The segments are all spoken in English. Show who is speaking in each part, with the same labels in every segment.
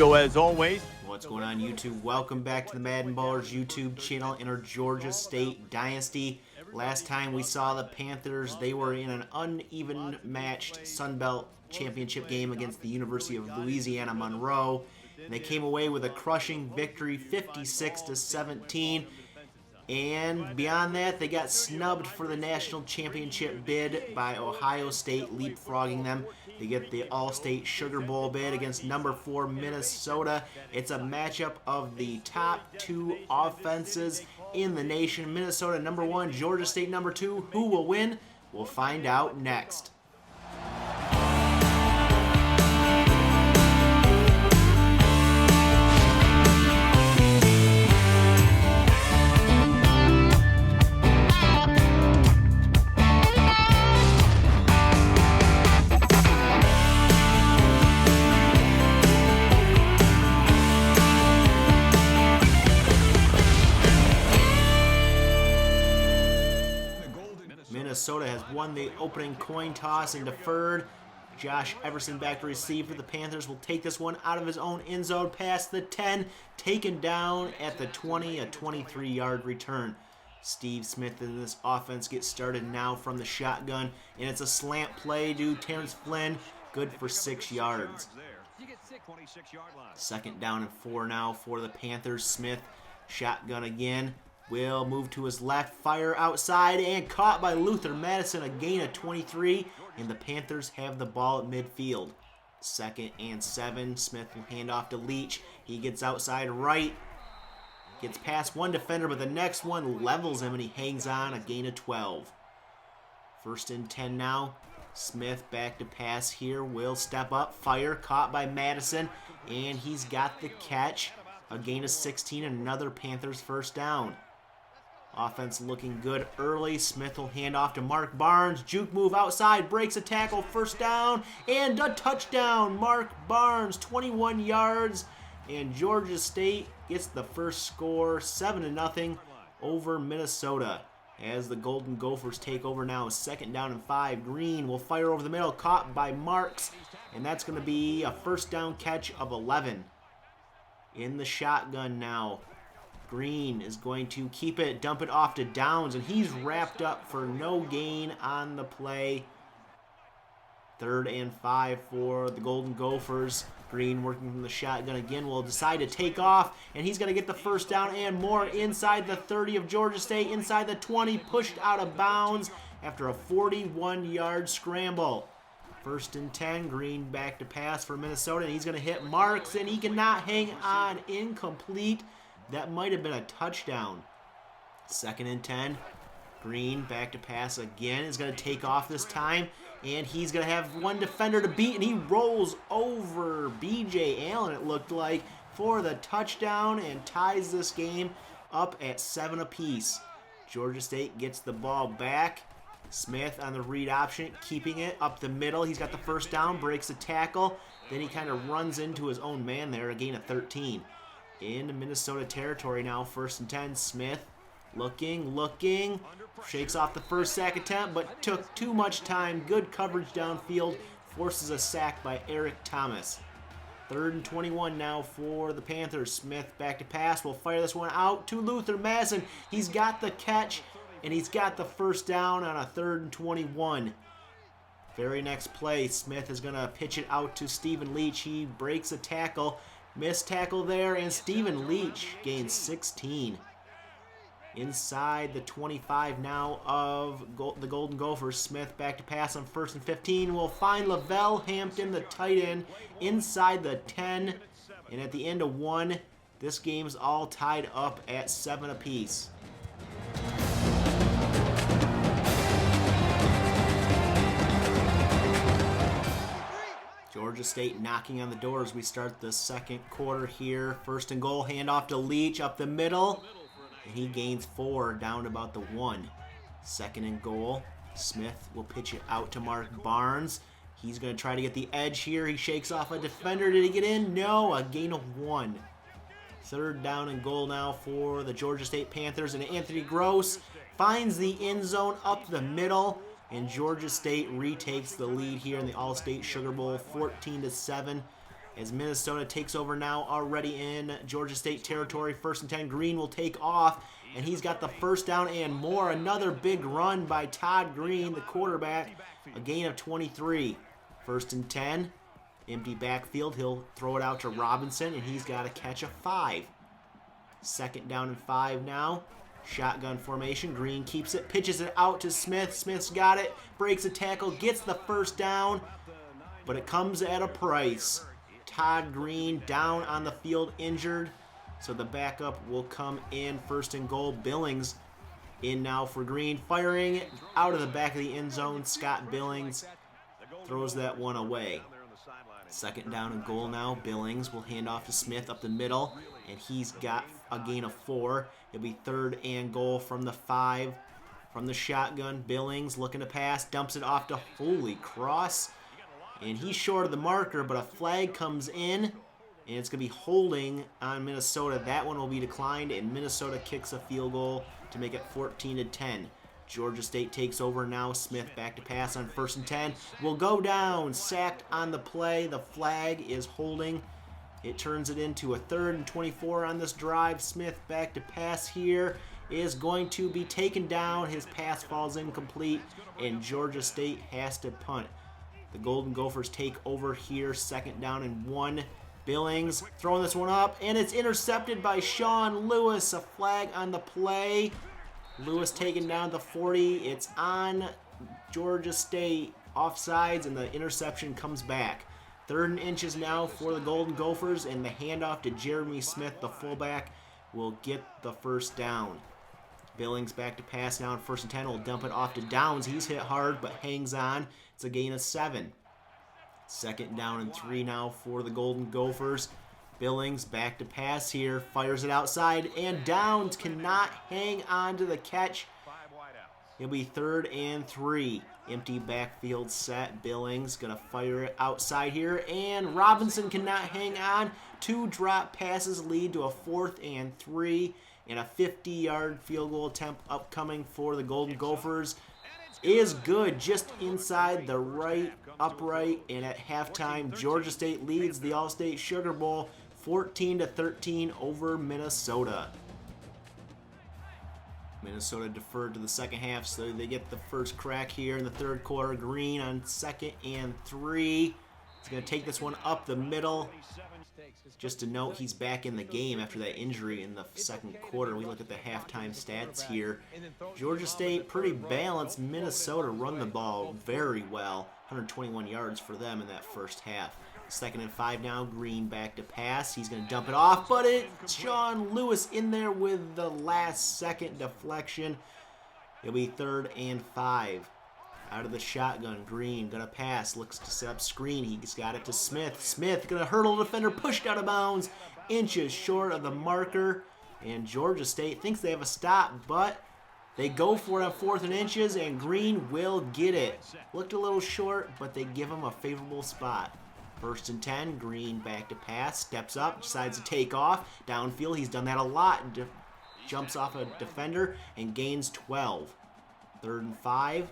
Speaker 1: studio as always.
Speaker 2: What's going on, YouTube? Welcome back to the MaddenBallerz YouTube channel in our Georgia State Dynasty. Last time we saw the Panthers, they were in an uneven matched Sun Belt championship game against the University of Louisiana Monroe. And they came away with a crushing victory, 56-17. And beyond that, they got snubbed for the national championship bid by Ohio State, leapfrogging them. They get the Allstate Sugar Bowl bid against number 4 Minnesota. It's a matchup of the top two offenses in the nation. Minnesota number 1, Georgia State number 2. Who will win? We'll find out next. Minnesota has won the opening coin toss and deferred. Josh Everson back to receive for the Panthers. Will take this one out of his own end zone past the 10. Taken down at the 20, a 23-yard return. Steve Smith in this offense gets started now from the shotgun. And it's a slant play to Terrence Flynn. Good for 6 yards. Second down and 4 now for the Panthers. Smith shotgun again. Will move to his left, fire outside, and caught by Luther Madison, a gain of 23, and the Panthers have the ball at midfield. 2nd and 7, Smith will hand off to Leach. He gets outside right, gets past one defender, but the next one levels him, and he hangs on, a gain of 12. 1st and 10 now. Smith back to pass here, will step up, fire, caught by Madison, and he's got the catch. A gain of 16, and another Panthers first down. Offense looking good early. Smith will hand off to Mark Barnes. Juke move outside, breaks a tackle, first down, and a touchdown. Mark Barnes, 21 yards, and Georgia State gets the first score, 7-0 over Minnesota. As the Golden Gophers take over now, 2nd down and 5. Green will fire over the middle, caught by Marks, and that's going to be a first down catch of 11. In the shotgun now. Green is going to keep it, dump it off to Downs, and he's wrapped up for no gain on the play. 3rd and 5 for the Golden Gophers. Green working from the shotgun again will decide to take off, and he's going to get the first down and more inside the 30 of Georgia State, inside the 20, pushed out of bounds after a 41-yard scramble. 1st and 10, Green back to pass for Minnesota, and he's going to hit Marks, and he cannot hang on, incomplete. That might have been a touchdown. 2nd and 10. Green back to pass again. Is going to take off this time. And he's going to have one defender to beat. And he rolls over B.J. Allen, it looked like, for the touchdown. And ties this game up at 7 apiece. Georgia State gets the ball back. Smith on the read option, keeping it up the middle. He's got the first down, breaks a tackle. Then he kind of runs into his own man there. A gain of 13. In Minnesota territory now, 1st and 10. Smith looking, shakes off the first sack attempt, but took too much time. Good coverage downfield, forces a sack by Eric Thomas. 3rd and 21 now for the Panthers. Smith back to pass, will fire this one out to Luther Madison. He's got the catch, and he's got the first down on a 3rd and 21. Very next play, Smith is going to pitch it out to Stephen Leach. He breaks a tackle. Missed tackle there, and Stephen Leach gains 16. Inside the 25 now of the Golden Gophers. Smith back to pass on 1st and 15. Will find Lavelle Hampton, the tight end, inside the 10. And at the end of 1, this game's all tied up at 7 apiece. Georgia State knocking on the door as we start the 2nd quarter here. 1st and goal, handoff to Leach up the middle. And he gains 4 down to about the 1. 2nd and goal. Smith will pitch it out to Mark Barnes. He's going to try to get the edge here. He shakes off a defender. Did he get in? No, a gain of 1. 3rd down and goal now for the Georgia State Panthers. And Anthony Gross finds the end zone up the middle. And Georgia State retakes the lead here in the Allstate Sugar Bowl, 14-7, as Minnesota takes over now already in Georgia State territory. 1st and 10. Green will take off, and he's got the first down and more. Another big run by Todd Green, the quarterback. A gain of 23. 1st and 10. Empty backfield. He'll throw it out to Robinson, and he's got to catch a 5. 2nd down and 5 now. Shotgun formation. Green keeps it, pitches it out to Smith. Smith's got it, breaks a tackle, gets the first down, but it comes at a price. Todd Green down on the field, injured, so the backup will come in. 1st and goal. Billings in now for Green, firing out of the back of the end zone. Scott Billings throws that one away. 2nd down and goal now. Billings will hand off to Smith up the middle, and he's got a gain of 4. It'll be 3rd and goal from the 5. From the shotgun, Billings looking to pass, dumps it off to Holy Cross, and he's short of the marker, but a flag comes in, and it's going to be holding on Minnesota. That one will be declined, and Minnesota kicks a field goal to make it 14-10. Georgia State takes over now. Smith back to pass on 1st and 10. Will go down, sacked on the play. The flag is holding. It turns it into a 3rd and 24 on this drive. Smith back to pass here is going to be taken down. His pass falls incomplete, and Georgia State has to punt. The Golden Gophers take over here. 2nd down and 1. Billings throwing this one up, and it's intercepted by Sean Lewis. A flag on the play. Lewis taken down the 40. It's on Georgia State. Offsides, and the interception comes back. 3rd and inches now for the Golden Gophers, and the handoff to Jeremy Smith, the fullback, will get the first down. Billings back to pass now on 1st and 10. Will dump it off to Downs. He's hit hard, but hangs on. It's a gain of 7. 2nd down and 3 now for the Golden Gophers. Billings back to pass here, fires it outside, and Downs cannot hang on to the catch. It'll be 3rd and 3. Empty backfield set. Billings going to fire it outside here, and Robinson cannot hang on. 2 drop passes lead to a 4th and 3, and a 50-yard field goal attempt upcoming for the Golden Gophers is good, just inside the right upright, and at halftime, Georgia State leads the Allstate Sugar Bowl 14-13 over Minnesota. Minnesota deferred to the 2nd half, so they get the first crack here in the 3rd quarter. Green on 2nd and 3. He's going to take this one up the middle. Just to note, he's back in the game after that injury in the 2nd quarter. We look at the halftime stats here. Georgia State pretty balanced. Minnesota run the ball very well. 121 yards for them in that first half. 2nd and 5 now. Green back to pass. He's going to dump it off, but it's Sean Lewis in there with the last-second deflection. It'll be 3rd and 5. Out of the shotgun, Green gonna pass, looks to set up screen. He's got it to Smith. Smith gonna hurdle the defender, pushed out of bounds, inches short of the marker. And Georgia State thinks they have a stop, but they go for it on 4th and inches, and Green will get it. Looked a little short, but they give him a favorable spot. 1st and 10, Green back to pass, steps up, decides to take off. Downfield, he's done that a lot. Jumps off a defender and gains 12. 3rd and 5.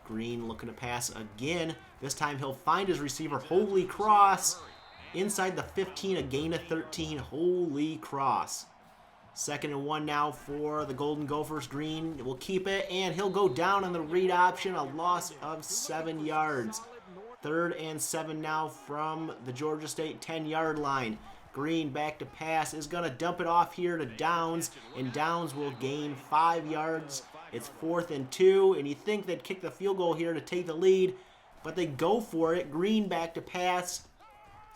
Speaker 2: Green looking to pass again. This time he'll find his receiver, Holy Cross. Inside the 15, a gain of 13, Holy Cross. 2nd and 1 now for the Golden Gophers. Green will keep it, and he'll go down on the read option, a loss of 7 yards. 3rd and 7 now from the Georgia State 10-yard line. Green back to pass is going to dump it off here to Downs, and Downs will gain 5 yards. It's 4th and 2, and you think they'd kick the field goal here to take the lead, but they go for it. Green back to pass.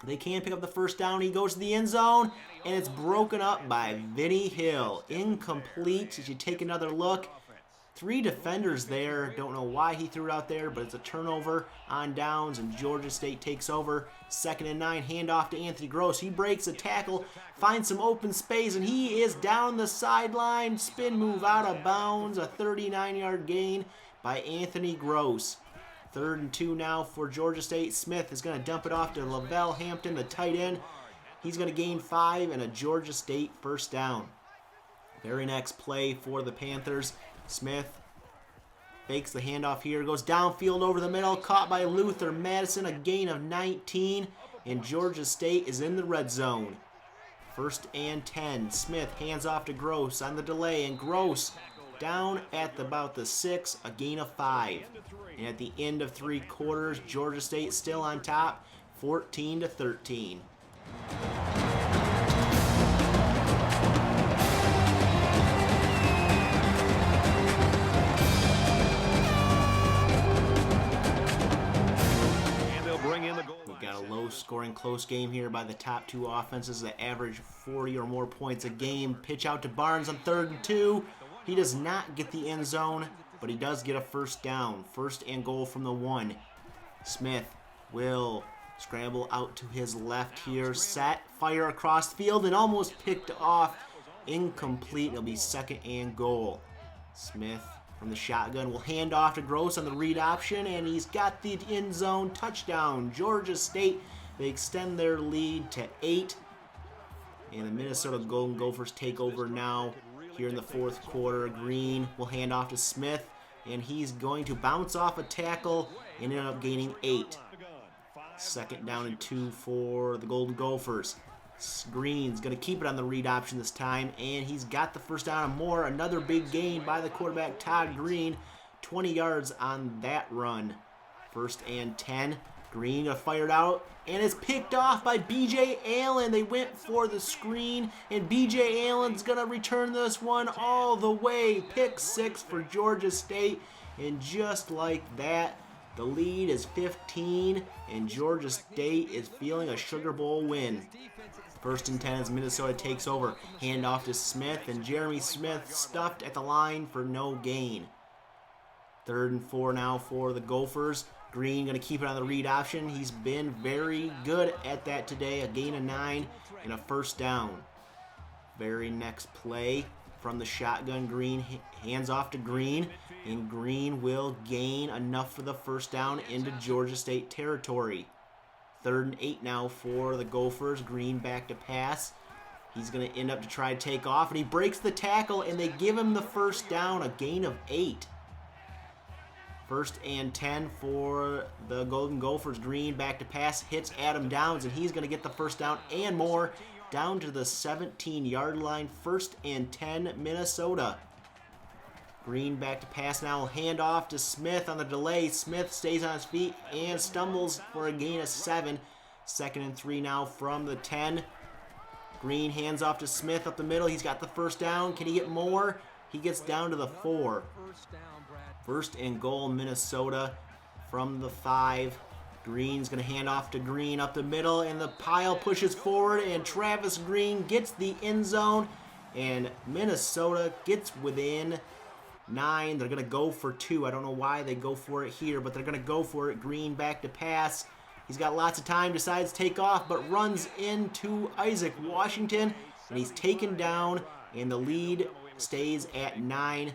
Speaker 2: They can't pick up the first down. He goes to the end zone, and it's broken up by Vinny Hill. Incomplete as you take another look. 3 defenders there. Don't know why he threw it out there, but it's a turnover on downs, and Georgia State takes over. 2nd and 9, handoff to Anthony Gross. He breaks a tackle, finds some open space, and he is down the sideline. Spin move out of bounds. A 39-yard gain by Anthony Gross. 3rd and 2 now for Georgia State. Smith is going to dump it off to Lavelle Hampton, the tight end. He's going to gain 5 and a Georgia State first down. Very next play for the Panthers. Smith fakes the handoff here, goes downfield over the middle, caught by Luther Madison, a gain of 19. and Georgia State is in the red zone. 1st and 10. Smith hands off to Gross on the delay, and Gross down at about the 6, a gain of 5. And at the end of 3 quarters, Georgia State still on top, 14-13. Got a low-scoring close game here by the top 2 offenses that average 40 or more points a game. Pitch out to Barnes on 3rd and 2. He does not get the end zone, but he does get a 1st down. 1st and goal from the 1. Smith will scramble out to his left here. Set, fire across the field, and almost picked off. Incomplete. It'll be 2nd and goal. Smith from the shotgun will hand off to Gross on the read option, and he's got the end zone touchdown. Georgia State, they extend their lead to 8. And the Minnesota Golden Gophers take over now here in the 4th quarter. Green will hand off to Smith, and he's going to bounce off a tackle and end up gaining 8. 2nd down and 2 for the Golden Gophers. Green's going to keep it on the read option this time, and he's got the 1st down and more. Another big gain by the quarterback, Todd Green. 20 yards on that run. 1st and 10. Green got fired out, and it's picked off by B.J. Allen. They went for the screen, and B.J. Allen's going to return this one all the way. Pick 6 for Georgia State, and just like that, the lead is 15, and Georgia State is feeling a Sugar Bowl win. 1st and 10 as Minnesota takes over. Hand off to Smith, and Jeremy Smith stuffed at the line for no gain. 3rd and 4 now for the Gophers. Green going to keep it on the read option. He's been very good at that today. A gain of 9 and a 1st down. Very next play from the shotgun. Green hands off to Green, and Green will gain enough for the 1st down into Georgia State territory. 3rd and 8 now for the Gophers. Green back to pass. He's going to end up to try to take off, and he breaks the tackle, and they give him the 1st down, a gain of 8. 1st and 10 for the Golden Gophers. Green back to pass, hits Adam Downs, and he's going to get the 1st down and more down to the 17-yard line. 1st and 10 Minnesota. Green back to pass now, hand off to Smith on the delay. Smith stays on his feet and stumbles for a gain of 7. 2nd and 3 now from the 10. Green hands off to Smith up the middle. He's got the 1st down. Can he get more? He gets down to the 4. 1st and goal Minnesota from the 5. Green's going to hand off to Green up the middle, and the pile pushes forward, and Travis Green gets the end zone, and Minnesota gets within 9. They're going to go for 2. I don't know why they go for it here, but they're going to go for it. Green back to pass. He's got lots of time, decides to take off, but runs into Isaac Washington, and he's taken down, and the lead stays at 9.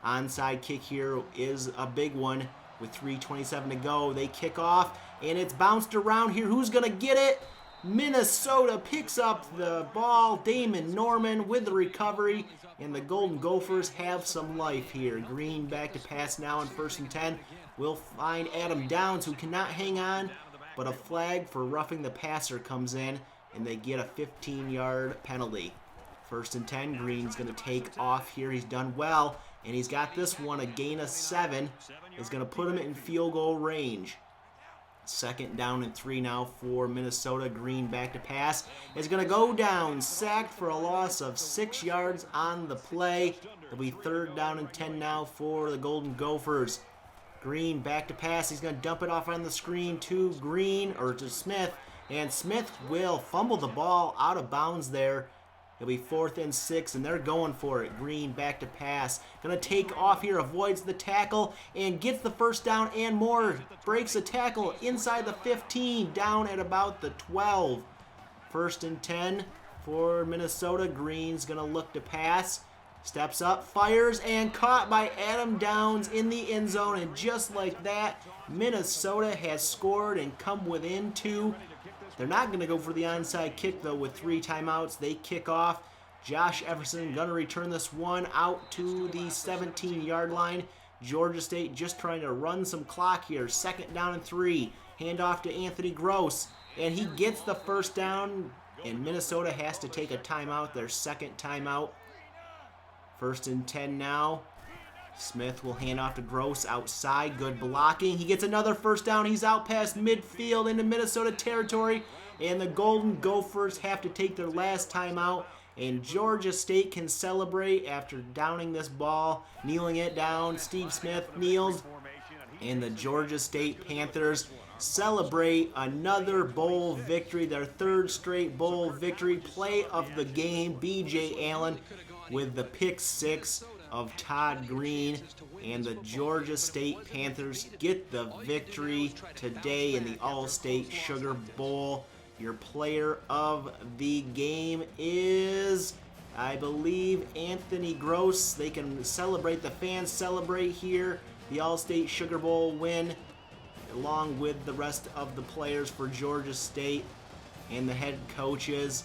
Speaker 2: Onside kick here is a big one with 3:27 to go. They kick off, and it's bounced around here. Who's going to get it? Minnesota picks up the ball. Damon Norman with the recovery, and the Golden Gophers have some life here. Green back to pass now on 1st and 10. We'll find Adam Downs, who cannot hang on, but a flag for roughing the passer comes in, and they get a 15-yard penalty. 1st and 10. Green's going to take off here. He's done well, and he's got this one, a gain of 7. Is going to put him in field goal range. 2nd down and 3 now for Minnesota. Green back to pass. Is going to go down, sacked for a loss of 6 yards on the play. It'll be 3rd down and 10 now for the Golden Gophers. Green back to pass. He's going to dump it off on the screen to to Smith, and Smith will fumble the ball out of bounds there. It'll be 4th and 6, and they're going for it. Green back to pass. Going to take off here, avoids the tackle, and gets the 1st down and more. Breaks a tackle inside the 15, down at about the 12. 1st and 10 for Minnesota. Green's going to look to pass. Steps up, fires, and caught by Adam Downs in the end zone. And just like that, Minnesota has scored and come within 2. They're not going to go for the onside kick, though, with 3 timeouts. They kick off. Josh Everson going to return this one out to the 17-yard line. Georgia State just trying to run some clock here. 2nd down and 3. Hand off to Anthony Gross. and he gets the first down, and Minnesota has to take a timeout, their second timeout. 1st and 10 now. Smith will hand off to Gross outside. Good blocking. He gets another first down. He's out past midfield into Minnesota territory. And the Golden Gophers have to take their last timeout. And Georgia State can celebrate after downing this ball, kneeling it down. Steve Smith kneels. And the Georgia State Panthers celebrate another bowl victory, their 3rd straight bowl victory. Play of the game, B.J. Allen with the pick 6 of Todd Green, and the Georgia State Panthers get the victory today in the Allstate Sugar Bowl. Your player of the game is, I believe, Anthony Gross. They can celebrate, the fans celebrate here, the Allstate Sugar Bowl win, along with the rest of the players for Georgia State and the head coaches.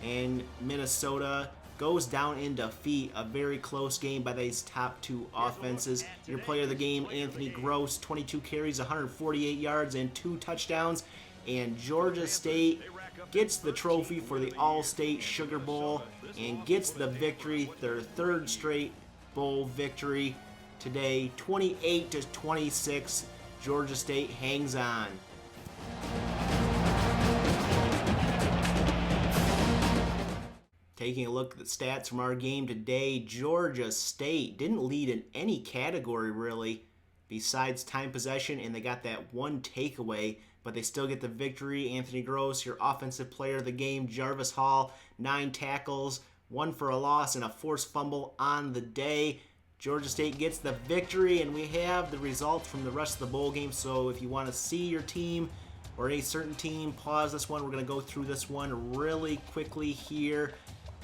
Speaker 2: And Minnesota goes down in defeat. A very close game by these top 2 offenses. Your player of the game, Anthony Gross, 22 carries, 148 yards, and 2 touchdowns. And Georgia State gets the trophy for the Allstate Sugar Bowl and gets the victory, their 3rd straight bowl victory today. 28-26, Georgia State hangs on. Taking a look at the stats from our game today, Georgia State didn't lead in any category really besides time possession, and they got that 1 takeaway, but they still get the victory. Anthony Gross, your offensive player of the game. Jarvis Hall, 9 tackles, 1 for a loss, and a forced fumble on the day. Georgia State gets the victory, and we have the results from the rest of the bowl game. So if you want to see your team or a certain team, pause this one. We're going to go through this one really quickly here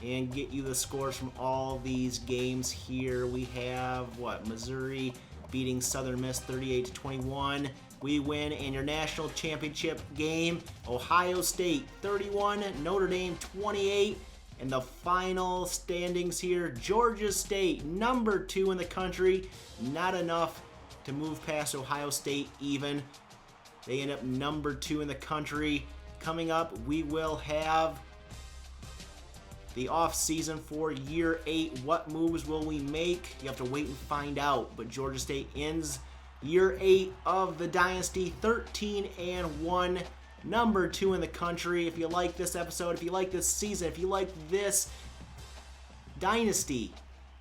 Speaker 2: and get you the scores from all these games here. We have, Missouri beating Southern Miss 38-21. We win in your national championship game. Ohio State 31, Notre Dame 28. And the final standings here, Georgia State, number 2 in the country. Not enough to move past Ohio State even. They end up number 2 in the country. Coming up, we will have the off season for year 8. What moves will we make? You have to wait and find out. But Georgia State ends year 8 of the Dynasty 13-1, number 2 in the country. If you like this episode, if you like this season, if you like this Dynasty,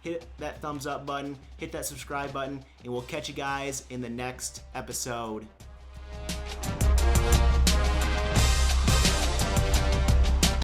Speaker 2: hit that thumbs up button, hit that subscribe button, and we'll catch you guys in the next episode.